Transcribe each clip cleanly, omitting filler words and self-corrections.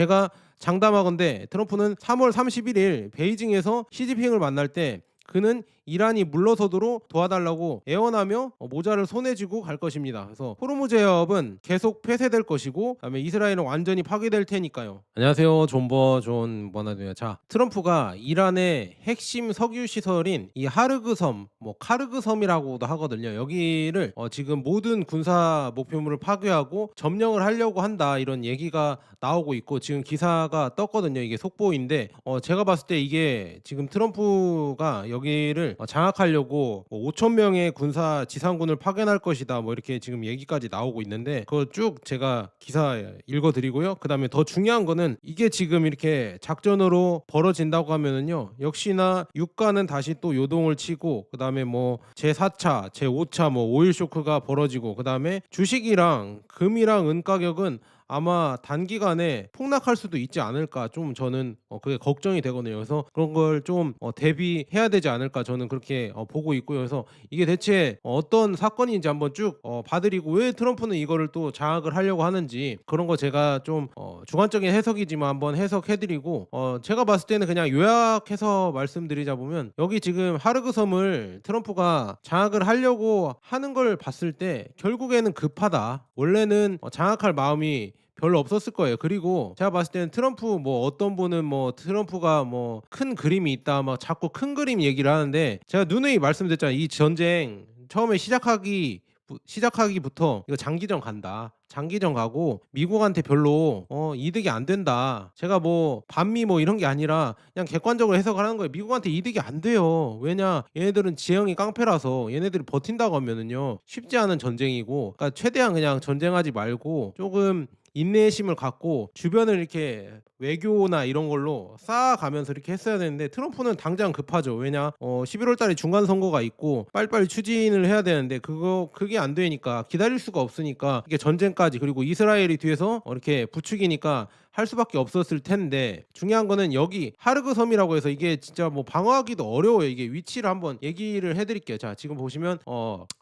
제가 장담하건대 트럼프는 3월 31일 베이징에서 시진핑을 만날 때 그는 이란이 물러서도록 도와달라고 애원하며 모자를 손에 쥐고 갈 것입니다. 그래서 호르무즈 해협은 계속 폐쇄될 것이고, 그다음에 이스라엘은 완전히 파괴될 테니까요. 안녕하세요, 존버 존 버나드입니다. 자, 트럼프가 이란의 핵심 석유 시설인 이 하르그 섬, 카르그 섬이라고도 하거든요. 여기를 지금 모든 군사 목표물을 파괴하고 점령을 하려고 한다, 이런 얘기가 나오고 있고 지금 기사가 떴거든요. 이게 속보인데 제가 봤을 때 이게 지금 트럼프가 여기를 장악하려고 5천 명의 군사 지상군을 파견할 것이다, 이렇게 지금 얘기까지 나오고 있는데 그거 쭉 제가 기사 읽어드리고요. 그 다음에 더 중요한 거는 이게 지금 이렇게 작전으로 벌어진다고 하면은요, 역시나 유가는 다시 또 요동을 치고, 그 다음에 제4차 제5차 오일 쇼크가 벌어지고, 그 다음에 주식이랑 금이랑 은 가격은 아마 단기간에 폭락할 수도 있지 않을까, 좀 저는 그게 걱정이 되거든요. 그래서 그런 걸 좀 대비해야 되지 않을까, 저는 그렇게 보고 있고요. 그래서 이게 대체 어떤 사건인지 한번 쭉 봐드리고, 왜 트럼프는 이거를 또 장악을 하려고 하는지, 그런 거 제가 좀 주관적인 해석이지만 한번 해석해드리고, 제가 봤을 때는 그냥 요약해서 말씀드리자 보면, 여기 지금 하르그 섬을 트럼프가 장악을 하려고 하는 걸 봤을 때 결국에는 급하다, 원래는 장악할 마음이 별로 없었을 거예요. 그리고 제가 봤을 때는 트럼프, 어떤 분은 트럼프가 큰 그림이 있다, 자꾸 큰 그림 얘기를 하는데, 제가 누누이 말씀드렸잖아요. 이 전쟁 처음에 시작하기부터 이거 장기전 간다, 장기전 가고 미국한테 별로 이득이 안 된다. 제가 반미 이런 게 아니라 그냥 객관적으로 해석을 하는 거예요. 미국한테 이득이 안 돼요. 왜냐, 얘네들은 지형이 깡패라서 얘네들이 버틴다고 하면은요 쉽지 않은 전쟁이고, 그러니까 최대한 그냥 전쟁하지 말고 조금 인내심을 갖고 주변을 이렇게 외교나 이런 걸로 쌓아가면서 이렇게 했어야 되는데, 트럼프는 당장 급하죠. 왜냐, 11월 달에 중간 선거가 있고 빨리빨리 추진을 해야 되는데 그게 안 되니까, 기다릴 수가 없으니까, 이게 전쟁까지, 그리고 이스라엘이 뒤에서 이렇게 부추기니까 할 수밖에 없었을 텐데, 중요한 거는 여기 하르그 섬이라고 해서 이게 진짜 방어하기도 어려워요. 이게 위치를 한번 얘기를 해드릴게요. 자, 지금 보시면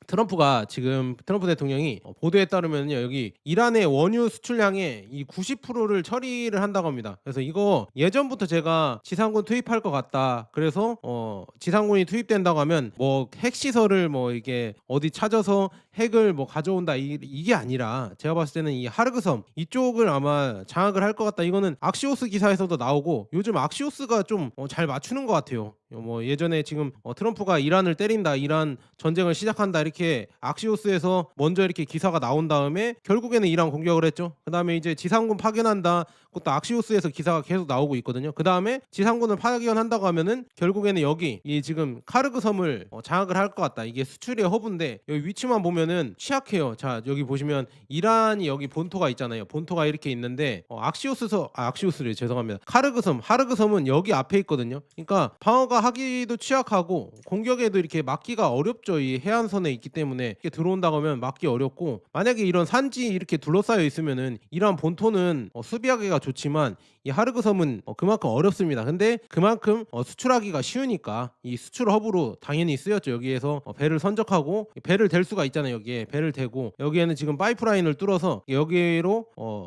트럼프 대통령이 보도에 따르면요, 여기 이란의 원유 수출량의 이 90%를 처리를 한다고 합니다. 그래서 이거 예전부터 제가 지상군 투입할 것 같다, 그래서 지상군이 투입된다고 하면 핵시설을 이게 어디 찾아서 핵을 가져온다, 이게 아니라, 제가 봤을 때는 이 하르그 섬 이쪽을 아마 장악을 할 것 같다. 이거는 악시오스 기사에서도 나오고, 요즘 악시오스가 좀 잘 맞추는 것 같아요. 예전에 지금 트럼프가 이란을 때린다, 이란 전쟁을 시작한다, 이렇게 악시오스에서 먼저 이렇게 기사가 나온 다음에 결국에는 이란 공격을 했죠. 그 다음에 이제 지상군 파견한다, 그것도 악시오스에서 기사가 계속 나오고 있거든요. 그 다음에 지상군을 파견한다고 하면은 결국에는 여기 이 지금 카르그 섬을 장악을 할 것 같다. 이게 수출의 허브인데 여기 위치만 보면은 취약해요. 자, 여기 보시면 이란이 여기 본토가 있잖아요. 본토가 이렇게 있는데 악시오스를 죄송합니다. 하르그 섬은 여기 앞에 있거든요. 그러니까 방어가 하기도 취약하고 공격에도 이렇게 막기가 어렵죠. 이 해안선에 있기 때문에 이렇게 들어온다고 하면 막기 어렵고, 만약에 이런 산지 이렇게 둘러싸여 있으면은 이란 본토는 수비하기가 좋지만 이 하르그 섬은 그만큼 어렵습니다. 근데 그만큼 수출하기가 쉬우니까 이 수출 허브로 당연히 쓰였죠. 여기에서 배를 선적하고, 배를 댈 수가 있잖아요. 여기에 배를 대고, 여기에는 지금 파이프라인을 뚫어서 여기로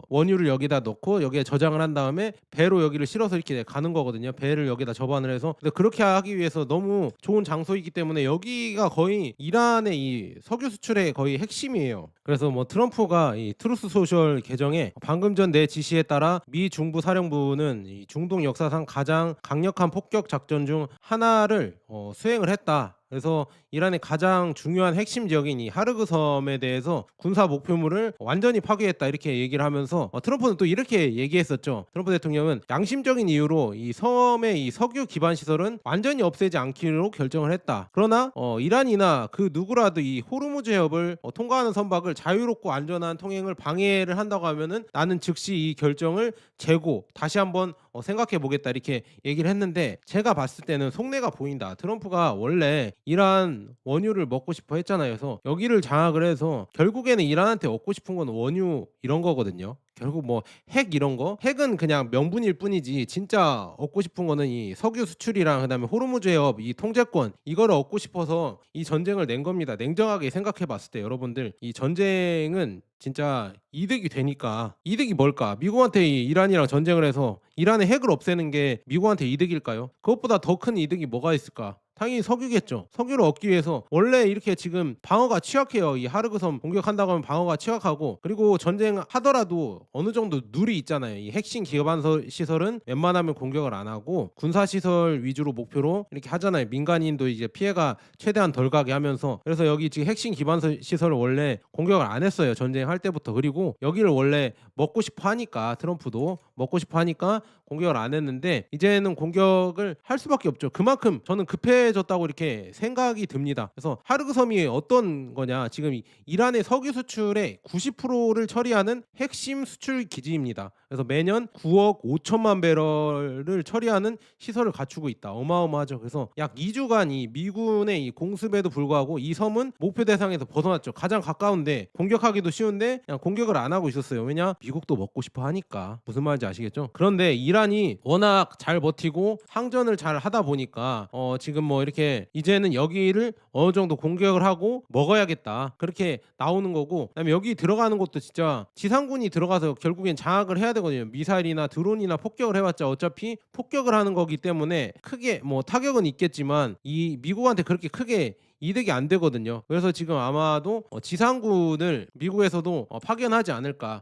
원유를 여기다 넣고 여기에 저장을 한 다음에 배로 여기를 실어서 이렇게 가는 거거든요. 배를 여기다 접안을 해서. 근데 그렇게 하기 위해서 너무 좋은 장소이기 때문에 여기가 거의 이란의 이 석유 수출의 거의 핵심이에요. 그래서 트럼프가 이 트루스 소셜 계정에 방금 전 내 지시에 따라 미 중부 사령부는 이 중동 역사상 가장 강력한 폭격 작전 중 하나를 수행을 했다. 그래서 이란의 가장 중요한 핵심 지역인 이 하르그 섬에 대해서 군사 목표물을 완전히 파괴했다, 이렇게 얘기를 하면서 트럼프는 또 이렇게 얘기했었죠. 트럼프 대통령은 양심적인 이유로 이 섬의 이 석유 기반 시설은 완전히 없애지 않기로 결정을 했다. 그러나 이란이나 그 누구라도 이 호르무즈 해협을 통과하는 선박을 자유롭고 안전한 통행을 방해를 한다고 하면은 나는 즉시 이 결정을 재고 다시 한번 생각해 보겠다, 이렇게 얘기를 했는데, 제가 봤을 때는 속내가 보인다. 트럼프가 원래 이란 원유를 먹고 싶어 했잖아요. 그래서 여기를 장악을 해서 결국에는 이란한테 얻고 싶은 건 원유 이런 거거든요. 결국 뭐 핵 이런 거 핵은 그냥 명분일 뿐이지 진짜 얻고 싶은 거는 이 석유 수출이랑 그다음에 호르무즈 해협 이 통제권 이거를 얻고 싶어서 이 전쟁을 낸 겁니다. 냉정하게 생각해 봤을 때 여러분들 이 전쟁은 진짜 이득이 되니까 이득이 뭘까? 미국한테 이 이란이랑 전쟁을 해서 이란의 핵을 없애는 게 미국한테 이득일까요? 그것보다 더 큰 이득이 뭐가 있을까? 당연히 석유겠죠. 석유를 얻기 위해서 원래 이렇게 지금 방어가 취약해요. 이 하르그섬 공격한다고 하면 방어가 취약하고 그리고 전쟁하더라도 어느 정도 룰이 있잖아요. 이 핵심 기반 시설은 웬만하면 공격을 안 하고 군사 시설 위주로 목표로 이렇게 하잖아요. 민간인도 이제 피해가 최대한 덜 가게 하면서 그래서 여기 지금 핵심 기반 시설을 원래 공격을 안 했어요. 전쟁할 때부터. 그리고 여기를 원래 먹고 싶어 하니까 트럼프도 먹고 싶어 하니까 공격을 안 했는데 이제는 공격을 할 수밖에 없죠. 그만큼 저는 급해졌다고 이렇게 생각이 듭니다. 그래서 하르그섬이 어떤 거냐? 지금 이란의 석유 수출의 90%를 처리하는 핵심 수출 기지입니다. 그래서 매년 9억 5천만 배럴을 처리하는 시설을 갖추고 있다. 어마어마하죠. 그래서 약 2주간 이 미군의 이 공습에도 불구하고 이 섬은 목표 대상에서 벗어났죠. 가장 가까운데 공격하기도 쉬운데 그냥 공격을 안 하고 있었어요. 왜냐? 미국도 먹고 싶어 하니까. 무슨 말인지 아시겠죠? 그런데 이란이 워낙 잘 버티고 항전을 잘 하다 보니까 지금 뭐 이렇게 이제는 여기를 어느 정도 공격을 하고 먹어야겠다. 그렇게 나오는 거고 그다음에 여기 들어가는 것도 진짜 지상군이 들어가서 결국엔 장악을 해야 되거든요. 미사일이나 드론이나 폭격을 해봤자 어차피 폭격을 하는 거기 때문에 크게 뭐 타격은 있겠지만 이 미국한테 그렇게 크게 이득이 안 되거든요. 그래서 지금 아마도 지상군을 미국에서도 파견하지 않을까.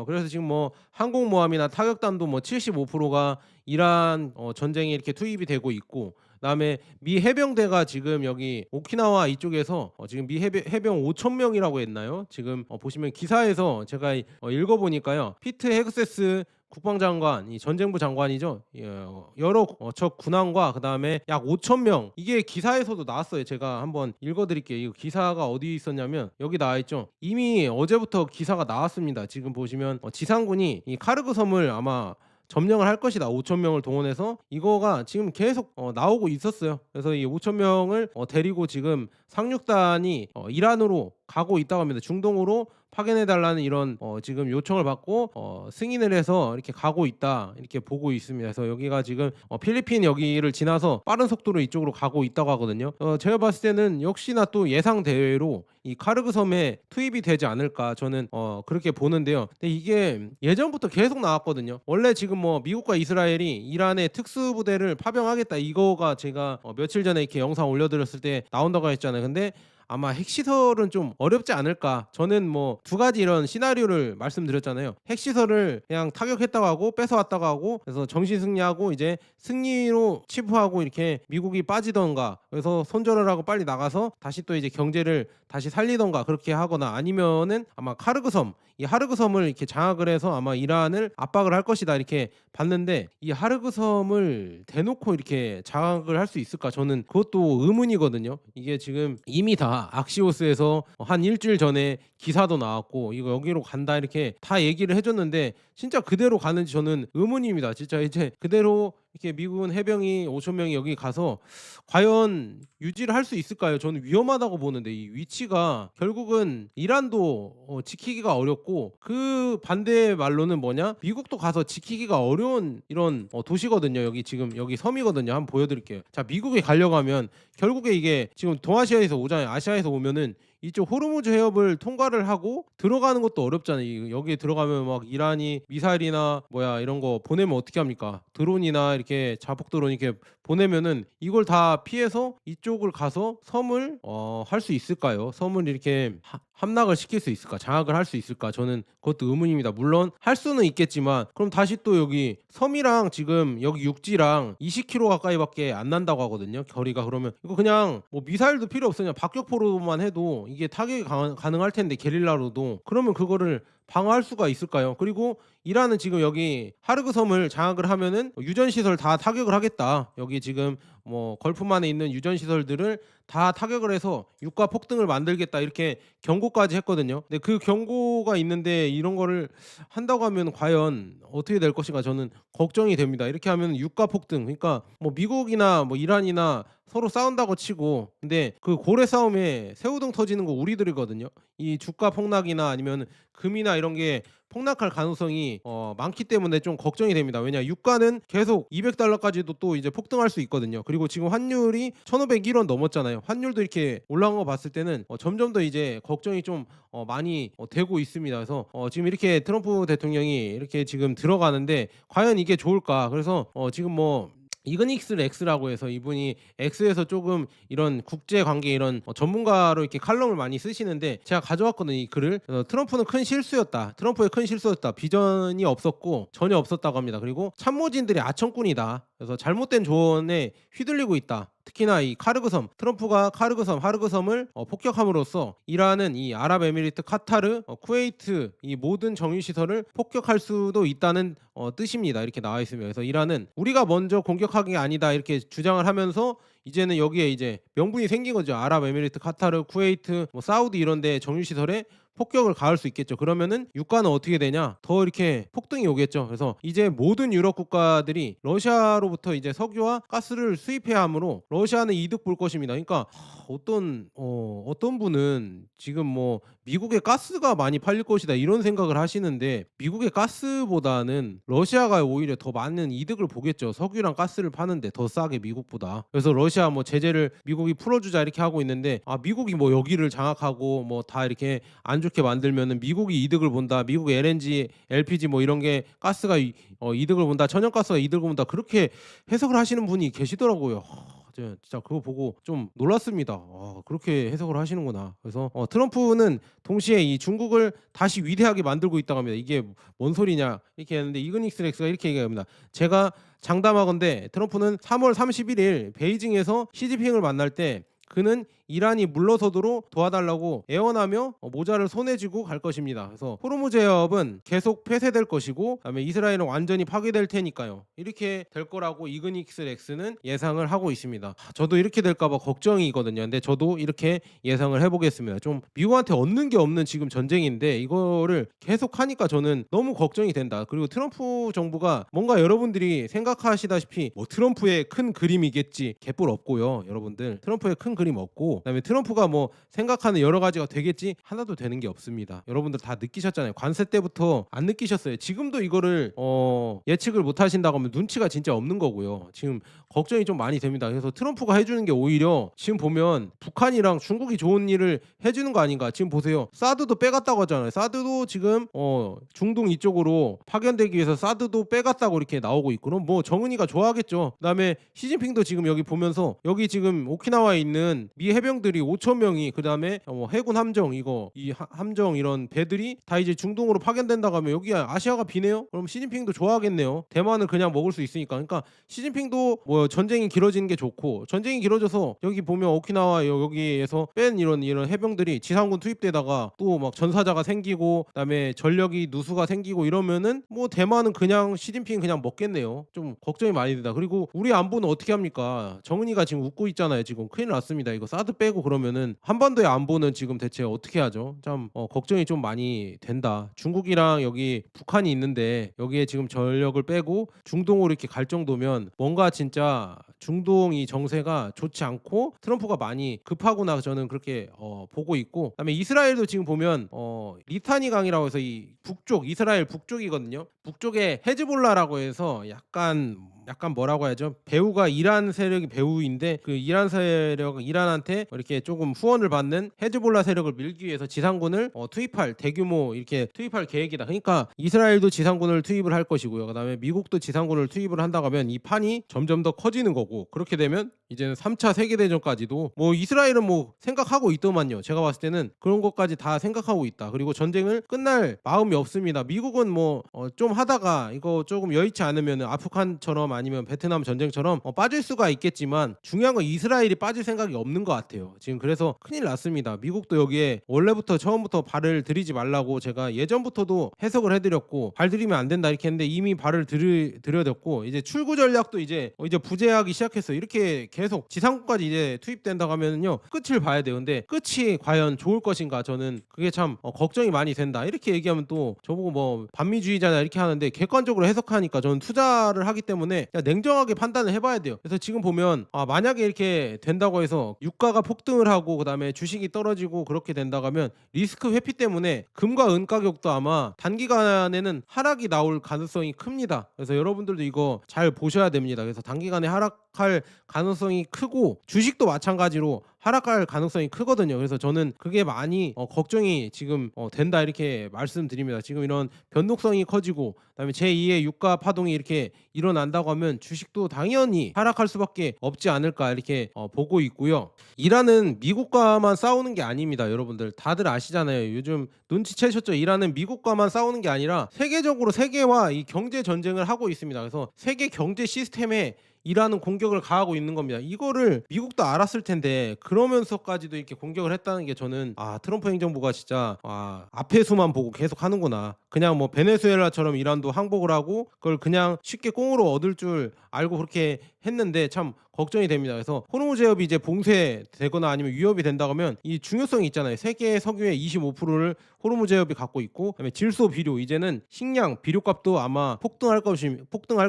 그래서 지금 뭐 항공모함이나 타격단도 뭐 75%가 이란 전쟁에 이렇게 투입이 되고 있고 그다음에 미 해병대가 지금 여기 오키나와 이쪽에서 지금 미 해병 5천 명이라고 했나요? 지금 보시면 기사에서 제가 읽어보니까요. 피트 헤그세스 국방장관, 이 전쟁부 장관이죠. 여러 적 군함과 그다음에 약 5천 명 이게 기사에서도 나왔어요. 제가 한번 읽어드릴게요. 이 기사가 어디 있었냐면 여기 나와 있죠. 이미 어제부터 기사가 나왔습니다. 지금 보시면 지상군이 이 카르그 섬을 아마 점령을 할 것이다. 5천 명을 동원해서 이거가 지금 계속 나오고 있었어요. 그래서 이 5천 명을 데리고 지금 상륙단이 이란으로 가고 있다고 합니다. 중동으로 파견해달라는 이런 지금 요청을 받고 승인을 해서 이렇게 가고 있다 이렇게 보고 있습니다. 그래서 여기가 지금 필리핀 여기를 지나서 빠른 속도로 이쪽으로 가고 있다고 하거든요. 제가 봤을 때는 역시나 또 예상대로 이 카르그 섬에 투입이 되지 않을까 저는 그렇게 보는데요. 근데 이게 예전부터 계속 나왔거든요. 원래 지금 뭐 미국과 이스라엘이 이란의 특수부대를 파병하겠다 이거가 제가 며칠 전에 이렇게 영상 올려드렸을 때 나온다고 했잖아요. 근데 아마 핵시설은 좀 어렵지 않을까. 저는 뭐 두 가지 이런 시나리오를 말씀드렸잖아요. 핵시설을 그냥 타격했다고 하고 뺏어왔다고 하고 그래서 정신 승리하고 이제 승리로 치부하고 이렇게 미국이 빠지던가 그래서 손절을 하고 빨리 나가서 다시 또 이제 경제를 다시 살리던가 그렇게 하거나 아니면은 아마 카르그섬 이 하르그섬을 이렇게 장악을 해서 아마 이란을 압박을 할 것이다 이렇게 봤는데 이 하르그섬을 대놓고 이렇게 장악을 할 수 있을까 저는 그것도 의문이거든요. 이게 지금 이미 다 악시오스에서 한 일주일 전에 기사도 나왔고 이거 여기로 간다 이렇게 다 얘기를 해줬는데 진짜 그대로 가는지 저는 의문입니다. 진짜 이제 그대로 이렇게 미군 해병이 5천 명이 여기 가서 과연 유지를 할 수 있을까요? 저는 위험하다고 보는데 이 위치가 결국은 이란도 지키기가 어렵고 그 반대의 말로는 뭐냐? 미국도 가서 지키기가 어려운 이런 도시거든요. 여기 지금 여기 섬이거든요. 한번 보여드릴게요. 자, 미국에 가려고 하면 결국에 이게 지금 동아시아에서 오잖아요. 아시아에서 오면은 이쪽 호르무즈 해협을 통과를 하고 들어가는 것도 어렵잖아요. 여기에 들어가면 막 이란이 미사일이나 뭐야 이런 거 보내면 어떻게 합니까? 드론이나 이렇게 자폭 드론 이렇게 보내면은 이걸 다 피해서 이쪽을 가서 섬을 할 수 있을까요? 섬을 이렇게 함락을 시킬 수 있을까? 장악을 할 수 있을까? 저는 그것도 의문입니다. 물론 할 수는 있겠지만 그럼 다시 또 여기 섬이랑 지금 여기 육지랑 20km 가까이밖에 안 난다고 하거든요. 거리가. 그러면 이거 그냥 뭐 미사일도 필요 없어요. 그냥 박격포로만 해도 이게 타격이 가능할 텐데 게릴라로도 그러면 그거를 방어할 수가 있을까요? 그리고 이란은 지금 여기 하르그 섬을 장악을 하면은 유전 시설 다 타격을 하겠다. 여기 지금 뭐 걸프만에 있는 유전 시설들을 다 타격을 해서 유가 폭등을 만들겠다 이렇게 경고까지 했거든요. 근데 그 경고가 있는데 이런 거를 한다고 하면 과연 어떻게 될 것인가 저는 걱정이 됩니다. 이렇게 하면 유가 폭등, 그러니까 뭐 미국이나 뭐 이란이나 서로 싸운다고 치고 근데 그 고래 싸움에 새우등 터지는 거 우리들이거든요. 이 주가 폭락이나 아니면 금이나 이런 게 폭락할 가능성이 많기 때문에 좀 걱정이 됩니다. 왜냐 유가는 계속 200달러까지도 또 이제 폭등할 수 있거든요. 그리고 지금 환율이 1,501원 넘었잖아요. 환율도 이렇게 올라온 거 봤을 때는 점점 더 이제 걱정이 좀 많이 되고 있습니다. 그래서 지금 이렇게 트럼프 대통령이 이렇게 지금 들어가는데 과연 이게 좋을까? 그래서 지금 뭐 이그닉스 렉스라고 해서 이분이 X에서 조금 이런 국제 관계 이런 전문가로 이렇게 칼럼을 많이 쓰시는데 제가 가져왔거든요, 이 글을. 트럼프는 큰 실수였다. 트럼프의 큰 실수였다. 비전이 없었고 전혀 없었다고 합니다. 그리고 참모진들이 아청꾼이다. 그래서 잘못된 조언에 휘둘리고 있다. 특히나 이 카르그섬, 트럼프가 하르그섬을 폭격함으로써 이란은 이 아랍에미리트, 카타르, 쿠웨이트 이 모든 정유 시설을 폭격할 수도 있다는 뜻입니다. 이렇게 나와 있습니다. 그래서 이란은 우리가 먼저 공격한 게 아니다 이렇게 주장을 하면서 이제는 여기에 이제 명분이 생긴 거죠. 아랍에미리트, 카타르, 쿠웨이트, 뭐 사우디 이런 데 정유 시설에 폭격을 가할 수 있겠죠. 그러면은 유가는 어떻게 되냐? 더 이렇게 폭등이 오겠죠. 그래서 이제 모든 유럽 국가들이 러시아로부터 이제 석유와 가스를 수입해야 하므로 러시아는 이득 볼 것입니다. 그러니까 어떤 분은 지금 뭐 미국의 가스가 많이 팔릴 것이다 이런 생각을 하시는데 미국의 가스보다는 러시아가 오히려 더 많은 이득을 보겠죠. 석유랑 가스를 파는데 더 싸게 미국보다. 그래서 러시아 뭐 제재를 미국이 풀어주자 이렇게 하고 있는데 미국이 뭐 여기를 장악하고 뭐 다 이렇게 안 좋게 만들면은 미국이 이득을 본다. 미국 LNG, LPG 뭐 이런 게 가스가 이득을 본다. 천연가스가 이득을 본다. 그렇게 해석을 하시는 분이 계시더라고요. 진짜 그거 보고 좀 놀랐습니다. 그렇게 해석을 하시는구나. 그래서 트럼프는 동시에 이 중국을 다시 위대하게 만들고 있다고 합니다. 이게 뭔 소리냐 이렇게 했는데 이그닉스 렉스가 이렇게 얘기합니다. 제가 장담하건대 트럼프는 3월 31일 베이징에서 시진핑을 만날 때 그는 이란이 물러서도록 도와달라고 애원하며 모자를 손에 쥐고 갈 것입니다. 그래서 호르무즈 해협은 계속 폐쇄될 것이고 그다음에 이스라엘은 완전히 파괴될 테니까요. 이렇게 될 거라고 이그닉스 렉스는 예상을 하고 있습니다. 저도 이렇게 될까 봐 걱정이거든요. 근데 저도 이렇게 예상을 해보겠습니다. 좀 미국한테 얻는 게 없는 지금 전쟁인데 이거를 계속 하니까 저는 너무 걱정이 된다. 그리고 트럼프 정부가 뭔가 여러분들이 생각하시다시피 뭐 트럼프의 큰 그림이겠지 개뿔 없고요. 여러분들 트럼프의 큰 그림 없고 그다음에 트럼프가 뭐 생각하는 여러 가지가 되겠지 하나도 되는 게 없습니다. 여러분들 다 느끼셨잖아요. 관세 때부터 안 느끼셨어요. 지금도 이거를 예측을 못 하신다고 하면 눈치가 진짜 없는 거고요. 지금 걱정이 좀 많이 됩니다. 그래서 트럼프가 해주는 게 오히려 지금 보면 북한이랑 중국이 좋은 일을 해주는 거 아닌가. 지금 보세요. 사드도 빼갔다고 하잖아요. 사드도 지금 중동 이쪽으로 파견되기 위해서 사드도 빼갔다고 이렇게 나오고 있고 그럼 뭐 정은이가 좋아하겠죠. 그다음에 시진핑도 지금 여기 보면서 여기 지금 오키나와에 있는 미 해병들이 5천 명이 그다음에 해군 함정 함정 이런 배들이 다 이제 중동으로 파견된다고 하면 여기 아시아가 비네요. 그럼 시진핑도 좋아하겠네요. 대만은 그냥 먹을 수 있으니까. 그러니까 시진핑도 뭐 전쟁이 길어지는 게 좋고 전쟁이 길어져서 여기 보면 오키나와 여기에서 뺀 이런 해병들이 지상군 투입되다가 또 막 전사자가 생기고 그다음에 전력이 누수가 생기고 이러면은 뭐 대만은 그냥 시진핑 그냥 먹겠네요. 좀 걱정이 많이 된다. 그리고 우리 안보는 어떻게 합니까? 정은이가 지금 웃고 있잖아요. 지금 큰일 났습니다. 이거 사드 빼고 그러면은 한반도의 안보는 지금 대체 어떻게 하죠? 참 걱정이 좀 많이 된다. 중국이랑 여기 북한이 있는데 여기에 지금 전력을 빼고 중동으로 이렇게 갈 정도면 뭔가 진짜 중동이 정세가 좋지 않고 트럼프가 많이 급하구나 저는 그렇게 보고 있고 그다음에 이스라엘도 지금 보면 리타니 강이라고 해서 이 북쪽 이스라엘 북쪽이거든요. 북쪽에 헤즈볼라라고 해서 약간 뭐라고 해야죠? 배후가 이란 세력이 배후인데 그 이란 세력 이란한테 이렇게 조금 후원을 받는 헤즈볼라 세력을 밀기 위해서 지상군을 투입할 대규모 이렇게 투입할 계획이다. 그러니까 이스라엘도 지상군을 투입을 할 것이고요. 그다음에 미국도 지상군을 투입을 한다고 하면 이 판이 점점 더 커지는 거고 그렇게 되면 이제는 3차 세계대전까지도 뭐 이스라엘은 뭐 생각하고 있더만요. 제가 봤을 때는 그런 것까지 다 생각하고 있다. 그리고 전쟁을 끝날 마음이 없습니다. 미국은 뭐 좀 하다가 이거 조금 여의치 않으면 아프간처럼 아니면 베트남 전쟁처럼 빠질 수가 있겠지만 중요한 건 이스라엘이 빠질 생각이 없는 것 같아요. 지금 그래서 큰일 났습니다. 미국도 여기에 원래부터 처음부터 발을 들이지 말라고 제가 예전부터도 해석을 해드렸고 발 들이면 안 된다 이렇게 했는데 이미 발을 들여댔고 이제 출구 전략도 이제 부재하기 시작했어요. 이렇게 계속 지상군까지 이제 투입된다고 하면은요 끝을 봐야 돼요. 근데 끝이 과연 좋을 것인가 저는 그게 참 걱정이 많이 된다. 이렇게 얘기하면 또 저보고 뭐 반미주의자냐 이렇게 하는데 객관적으로 해석하니까 저는 투자를 하기 때문에 그냥 냉정하게 판단을 해봐야 돼요. 그래서 지금 보면 만약에 이렇게 된다고 해서 유가가 폭등을 하고 그다음에 주식이 떨어지고 그렇게 된다고 하면 리스크 회피 때문에 금과 은 가격도 아마 단기간에는 하락이 나올 가능성이 큽니다. 그래서 여러분들도 이거 잘 보셔야 됩니다. 그래서 단기간에 하락할 가능성이 크고 주식도 마찬가지로 하락할 가능성이 크거든요. 그래서 저는 그게 많이 걱정이 지금 된다 이렇게 말씀드립니다. 지금 이런 변동성이 커지고 그다음에 제2의 유가 파동이 이렇게 일어난다고 하면 주식도 당연히 하락할 수밖에 없지 않을까 이렇게 보고 있고요. 이란은 미국과만 싸우는 게 아닙니다. 여러분들 다들 아시잖아요. 요즘 눈치채셨죠? 이란은 미국과만 싸우는 게 아니라 세계적으로 세계와 이 경제 전쟁을 하고 있습니다. 그래서 세계 경제 시스템에 이라는 공격을 가하고 있는 겁니다. 이거를 미국도 알았을 텐데 그러면서까지도 이렇게 공격을 했다는 게 저는 트럼프 행정부가 진짜 앞에 수만 보고 계속 하는구나. 그냥 뭐 베네수엘라처럼 이란도 항복을 하고 그걸 그냥 쉽게 꽁으로 얻을 줄 알고 그렇게 했는데 참 걱정이 됩니다. 그래서 호르무즈 해협이 이제 봉쇄되거나 아니면 위협이 된다고 하면 이 중요성이 있잖아요. 세계 석유의 25%를 호르무즈 해협이 갖고 있고 그다음에 질소 비료 이제는 식량 비료값도 아마 폭등할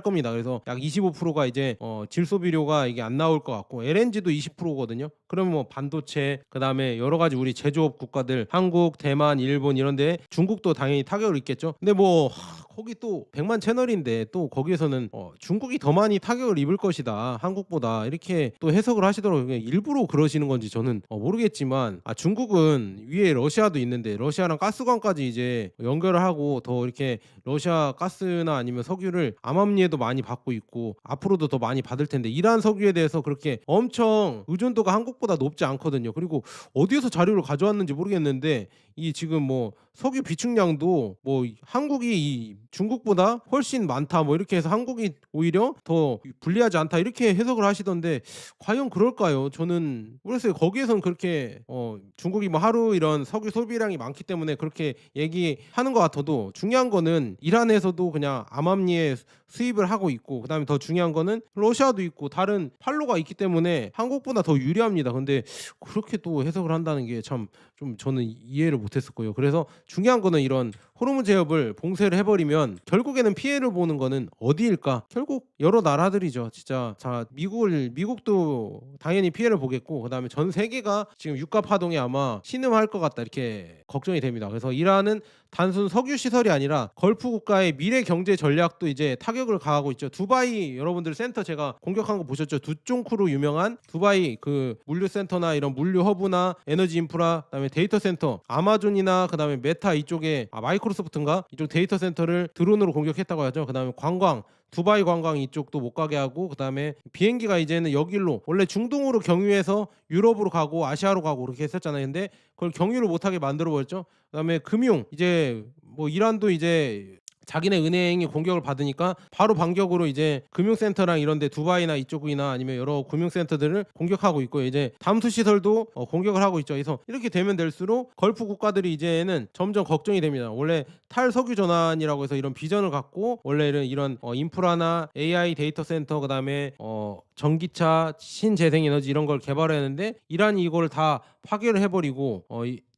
겁니다. 그래서 약 25%가 이제 질소 비료가 이게 안 나올 것 같고 LNG도 20%거든요. 그러면 뭐 반도체 그다음에 여러 가지 우리 제조업 국가들 한국, 대만, 일본 이런데 중국도 당연히 타격을 입겠죠. 근데 뭐 거기 또 100만 채널인데 또 거기에서는 중국이 더 많이 타격을 입을 것이다 한국보다 이렇게 또 해석을 하시더라고요. 일부러 그러시는 건지 저는 모르겠지만 중국은 위에 러시아도 있는데 러시아랑 가스관까지 이제 연결을 하고 더 이렇게 러시아 가스나 아니면 석유를 암암리에도 많이 받고 있고 앞으로도 더 많이 받을 텐데 이란 석유에 대해서 그렇게 엄청 의존도가 한국보다 높지 않거든요. 그리고 어디에서 자료를 가져왔는지 모르겠는데 이 지금 뭐 석유 비축량도 뭐 한국이 이 중국보다 훨씬 많다 뭐 이렇게 해서 한국이 오히려 더 불리하지 않다 이렇게 해석을 하시던데 과연 그럴까요? 저는 모르겠어요. 거기에선 그렇게 중국이 뭐 하루 이런 석유 소비량이 많기 때문에 그렇게 얘기하는 것 같아도 중요한 거는 이란에서도 그냥 암암리에 수입을 하고 있고 그다음에 더 중요한 거는 러시아도 있고 다른 판로가 있기 때문에 한국보다 더 유리합니다. 근데 그렇게 또 해석을 한다는 게 참 좀 저는 이해를 못했었고요. 그래서 중요한 거는 이런 호르무즈 해협을 봉쇄를 해버리면 결국에는 피해를 보는 거는 어디일까? 결국 여러 나라들이죠. 진짜 자 미국도 당연히 피해를 보겠고 그다음에 전 세계가 지금 유가 파동에 아마 신음할 것 같다 이렇게 걱정이 됩니다. 그래서 이란은 단순 석유 시설이 아니라 걸프 국가의 미래 경제 전략도 이제 타격을 가하고 있죠. 두바이 여러분들 센터 제가 공격한 거 보셨죠? 두쫑크로 유명한 두바이 그 물류 센터나 이런 물류 허브나 에너지 인프라 그다음에 데이터 센터 아마존이나 그다음에 메타 이쪽에 마이크로소프트인가 이쪽 데이터 센터를 드론으로 공격했다고 하죠. 그다음에 관광 두바이 관광 이쪽도 못 가게 하고 그다음에 비행기가 이제는 여길로 원래 중동으로 경유해서 유럽으로 가고 아시아로 가고 그렇게 했었잖아요. 근데 그걸 경유를 못하게 만들어 버렸죠. 그다음에 금융 이제 뭐 이란도 이제 자기네 은행이 공격을 받으니까 바로 반격으로 이제 금융센터랑 이런데 두바이나 이쪽이나 아니면 여러 금융센터들을 공격하고 있고 이제 담수 시설도 공격을 하고 있죠. 그래서 이렇게 되면 될수록 걸프 국가들이 이제는 점점 걱정이 됩니다. 원래 탈석유 전환이라고 해서 이런 비전을 갖고 원래 이런 인프라나 AI 데이터 센터 그다음에 전기차 신재생에너지 이런 걸 개발했는데 이란이 이걸 다 파괴를 해버리고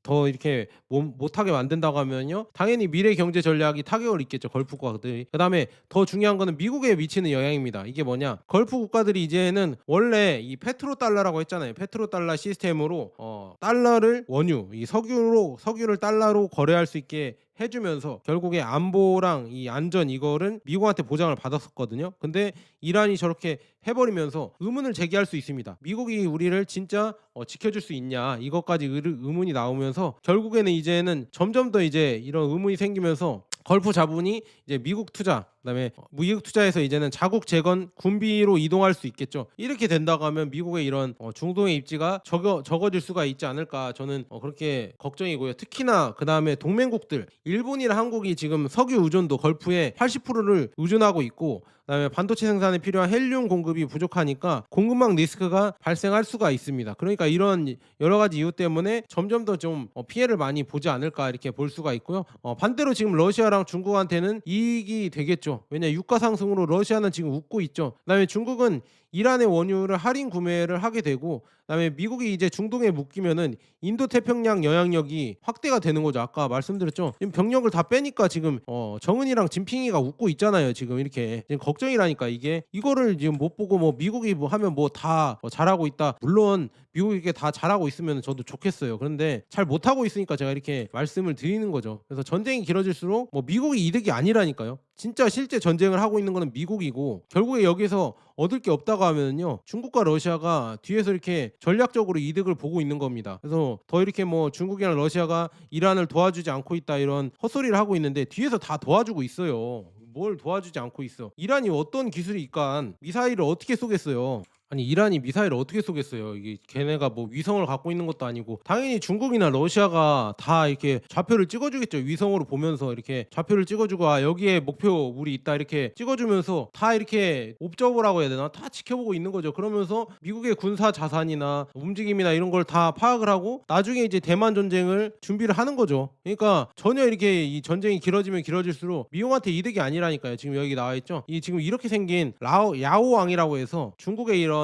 더 이렇게 못하게 만든다고 하면요 당연히 미래 경제 전략이 타격을 입겠죠. 걸프 국가들이. 그다음에 더 중요한 거는 미국에 미치는 영향입니다. 이게 뭐냐 걸프 국가들이 이제는 원래 이 페트로달러라고 했잖아요. 페트로달러 시스템으로 달러를 원유 이 석유를 달러로 거래할 수 있게 해주면서 결국에 안보랑 이 안전 이거를 미국한테 보장을 받았었거든요. 근데 이란이 저렇게 해버리면서 의문을 제기할 수 있습니다. 미국이 우리를 진짜 지켜줄 수 있냐 이것까지 의문이 나오면서 결국에는 이제는 점점 더 이제 이런 의문이 생기면서 걸프 자본이 이제 미국 투자 그다음에 무이익 투자에서 이제는 자국 재건 군비로 이동할 수 있겠죠. 이렇게 된다고 하면 미국의 이런 중동의 입지가 적어질 수가 있지 않을까, 저는 그렇게 걱정이고요. 특히나 그다음에 동맹국들 일본이나 한국이 지금 석유 의존도 걸프의 80%를 의존하고 있고, 그다음에 반도체 생산에 필요한 헬륨 공급이 부족하니까 공급망 리스크가 발생할 수가 있습니다. 그러니까 이런 여러 가지 이유 때문에 점점 더 좀 피해를 많이 보지 않을까 이렇게 볼 수가 있고요. 반대로 지금 러시아랑 중국한테는 이익이 되겠죠. 왜냐, 유가 상승으로 러시아는 지금 웃고 있죠. 그다음에 중국은 이란의 원유를 할인 구매를 하게 되고, 그다음에 미국이 이제 중동에 묶이면은 인도 태평양 영향력이 확대가 되는 거죠. 아까 말씀드렸죠. 지금 병력을 다 빼니까 지금 정은이랑 진핑이가 웃고 있잖아요. 지금 이렇게 지금 걱정이라니까. 이게 이거를 지금 못 보고 뭐 미국이 뭐 하면 뭐 다 잘하고 있다. 물론 미국이 이게 다 잘하고 있으면 저도 좋겠어요. 그런데 잘 못하고 있으니까 제가 이렇게 말씀을 드리는 거죠. 그래서 전쟁이 길어질수록 뭐 미국이 이득이 아니라니까요. 진짜 실제 전쟁을 하고 있는 거는 미국이고, 결국에 여기서 얻을 게 없다고 하면요, 중국과 러시아가 뒤에서 이렇게 전략적으로 이득을 보고 있는 겁니다. 그래서 더 이렇게 뭐 중국이랑 러시아가 이란을 도와주지 않고 있다 이런 헛소리를 하고 있는데 뒤에서 다 도와주고 있어요. 뭘 도와주지 않고 있어. 이란이 어떤 기술이 있간 미사일을 어떻게 쏘겠어요. 아니, 이란이 미사일을 어떻게 쏘겠어요. 이게 걔네가 뭐 위성을 갖고 있는 것도 아니고. 당연히 중국이나 러시아가 다 이렇게 좌표를 찍어주겠죠. 위성으로 보면서 이렇게 좌표를 찍어주고, 아, 여기에 목표 우리 있다 이렇게 찍어주면서 다 이렇게 옵저버라고 해야 되나, 다 지켜보고 있는 거죠. 그러면서 미국의 군사 자산이나 움직임이나 이런 걸 다 파악을 하고 나중에 이제 대만 전쟁을 준비를 하는 거죠. 그러니까 전혀 이렇게 이 전쟁이 길어지면 길어질수록 미국한테 이득이 아니라니까요. 지금 여기 나와 있죠. 이 지금 이렇게 생긴 야오왕이라고 해서 중국의 이런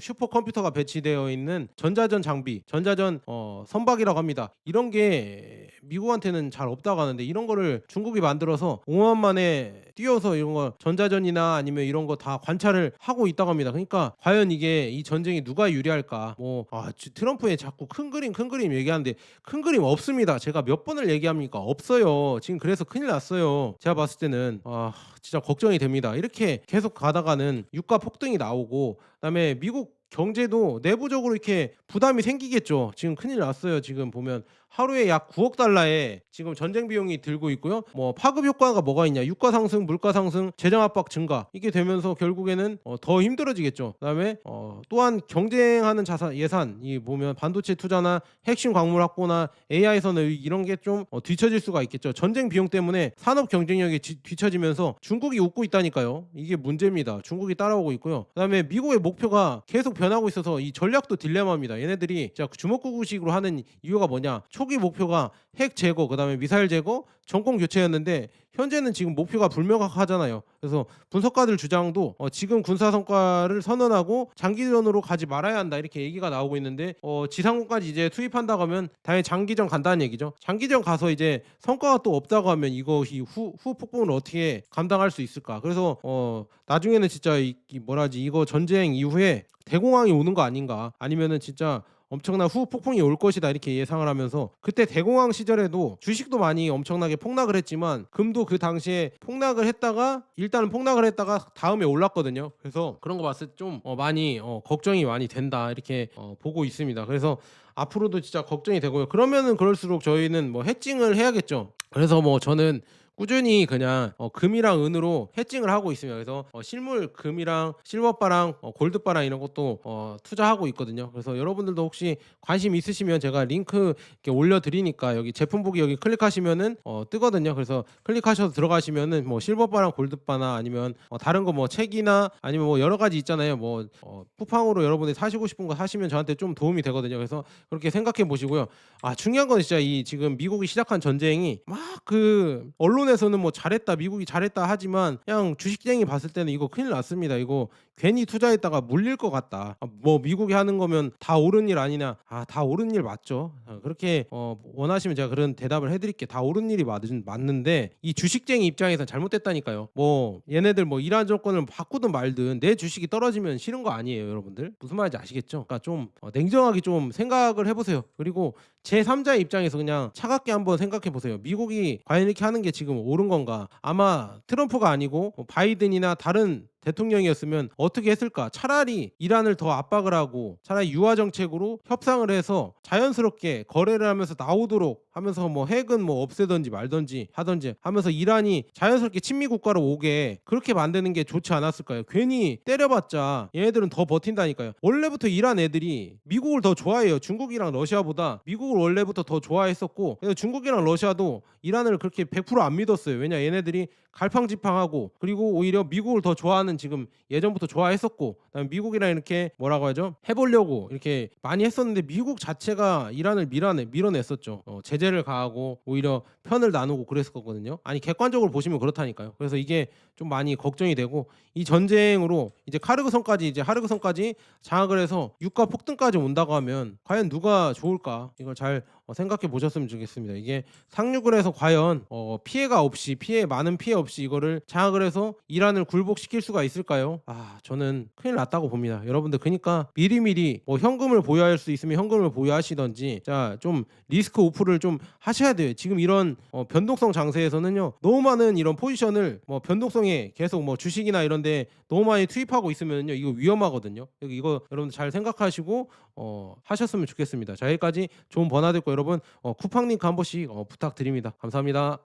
슈퍼컴퓨터가 배치되어 있는 전자전 장비, 전자전 선박이라고 합니다. 이런 게 미국한테는 잘 없다고 하는데, 이런 거를 중국이 만들어서 5만 만에 띄워서 이런 거 전자전이나 아니면 이런 거 다 관찰을 하고 있다고 합니다. 그러니까 과연 이게 이 전쟁이 누가 유리할까? 트럼프의 자꾸 큰 그림 얘기하는데 큰 그림 없습니다. 제가 몇 번을 얘기합니까? 없어요. 지금 그래서 큰일 났어요. 제가 봤을 때는 진짜 걱정이 됩니다. 이렇게 계속 가다가는 유가 폭등이 나오고, 그다음에 미국 경제도 내부적으로 이렇게 부담이 생기겠죠. 지금 큰일 났어요. 지금 보면 하루에 약 9억 달러에 지금 전쟁 비용이 들고 있고요. 뭐 파급 효과가 뭐가 있냐? 유가 상승, 물가 상승, 재정 압박 증가, 이게 되면서 결국에는 더 힘들어지겠죠. 그다음에 또한 경쟁하는 자산 예산, 이 보면 반도체 투자나 핵심 광물 확보나 AI 선을 이런 게 좀 뒤처질 수가 있겠죠. 전쟁 비용 때문에 산업 경쟁력이 뒤처지면서 중국이 웃고 있다니까요. 이게 문제입니다. 중국이 따라오고 있고요. 그다음에 미국의 목표가 계속 변하고 있어서 이 전략도 딜레마입니다. 얘네들이 자 주먹구구식으로 하는 이유가 뭐냐? 초기 목표가 핵 제거, 그다음에 미사일 제거, 정권 교체였는데 현재는 지금 목표가 불명확하잖아요. 그래서 분석가들 주장도 지금 군사 성과를 선언하고 장기전으로 가지 말아야 한다 이렇게 얘기가 나오고 있는데, 지상군까지 이제 투입한다고 하면 당연히 장기전 간다는 얘기죠. 장기전 가서 이제 성과가 또 없다고 하면 이것이 후 폭풍을 어떻게 감당할 수 있을까? 그래서 나중에는 진짜 이거 전쟁 이후에 대공황이 오는 거 아닌가, 아니면은 진짜 엄청난 후폭풍이 올 것이다 이렇게 예상을 하면서, 그때 대공황 시절에도 주식도 많이 엄청나게 폭락을 했지만 금도 그 당시에 폭락을 했다가 다음에 올랐거든요. 그래서 그런 거 봤을 때 좀 많이 걱정이 많이 된다 이렇게 보고 있습니다. 그래서 앞으로도 진짜 걱정이 되고요. 그러면은 그럴수록 저희는 뭐 해칭을 해야겠죠. 그래서 뭐 저는 꾸준히 그냥 금이랑 은으로 해칭을 하고 있습니다. 그래서 실물 금이랑 실버바랑 골드바랑 이런 것도 투자하고 있거든요. 그래서 여러분들도 혹시 관심 있으시면 제가 링크 이렇게 올려드리니까 여기 제품 보기 여기 클릭하시면은 뜨거든요. 그래서 클릭하셔서 들어가시면은 뭐 실버바랑 골드바나 아니면 다른 거 뭐 책이나 아니면 뭐 여러 가지 있잖아요. 뭐 쿠팡으로 여러분들이 사시고 싶은 거 사시면 저한테 좀 도움이 되거든요. 그래서 그렇게 생각해 보시고요. 중요한 건 진짜 이 지금 미국이 시작한 전쟁이 막 그 언론에서는 뭐 잘했다, 미국이 잘했다 하지만 그냥 주식쟁이 봤을 때는 이거 큰일 났습니다. 이거 괜히 투자했다가 물릴 것 같다. 뭐 미국이 하는 거면 다 옳은 일 아니냐? 다 옳은 일 맞죠. 그렇게 원하시면 제가 그런 대답을 해드릴게요. 다 옳은 일이 맞는데 이 주식쟁이 입장에서 잘못됐다니까요. 뭐 얘네들 뭐 이란 정권을 바꾸든 말든 내 주식이 떨어지면 싫은 거 아니에요, 여러분들. 무슨 말인지 아시겠죠? 그러니까 좀 냉정하게 좀 생각을 해보세요. 그리고 제3자의 입장에서 그냥 차갑게 한번 생각해 보세요. 미국이 과연 이렇게 하는 게 지금 옳은 건가? 아마 트럼프가 아니고 바이든이나 다른 대통령이었으면 어떻게 했을까? 차라리 이란을 더 압박을 하고 차라리 유화 정책으로 협상을 해서 자연스럽게 거래를 하면서 나오도록 하면서 뭐 핵은 뭐 없애든지 말든지 하든지 하면서 이란이 자연스럽게 친미 국가로 오게 그렇게 만드는 게 좋지 않았을까요? 괜히 때려봤자 얘네들은 더 버틴다니까요. 원래부터 이란 애들이 미국을 더 좋아해요. 중국이랑 러시아보다 미국을 원래부터 더 좋아했었고, 그래서 중국이랑 러시아도 이란을 그렇게 100%안 믿었어요. 왜냐, 얘네들이 갈팡질팡하고, 그리고 오히려 미국을 더 좋아하는, 지금 예전부터 좋아했었고, 그다음에 미국이랑 이렇게 뭐라고 하죠? 해보려고 이렇게 많이 했었는데 미국 자체가 이란을 밀어냈었죠. 제재를 가하고 오히려 편을 나누고 그랬었거든요. 아니, 객관적으로 보시면 그렇다니까요. 그래서 이게 좀 많이 걱정이 되고, 이 전쟁으로 이제 하르그선까지 장악을 해서 유가 폭등까지 온다고 하면 과연 누가 좋을까? 이걸 잘 생각해 보셨으면 좋겠습니다. 이게 상륙을 해서 과연 많은 피해 없이 이거를 장악을 해서 이란을 굴복시킬 수가 있을까요? 저는 큰일 났다고 봅니다. 여러분들, 그러니까 미리미리 뭐 현금을 보유할 수 있으면 현금을 보유하시던지, 좀 리스크 오프를 좀 하셔야 돼요. 지금 이런 변동성 장세에서는요, 너무 많은 이런 포지션을 뭐 변동성에 계속 뭐 주식이나 이런데 너무 많이 투입하고 있으면요, 이거 위험하거든요. 이거 여러분 잘 생각하시고 하셨으면 좋겠습니다. 자, 여기까지 좋은 번화 됐고, 여러분 쿠팡 링크 한 번씩 부탁드립니다. 감사합니다.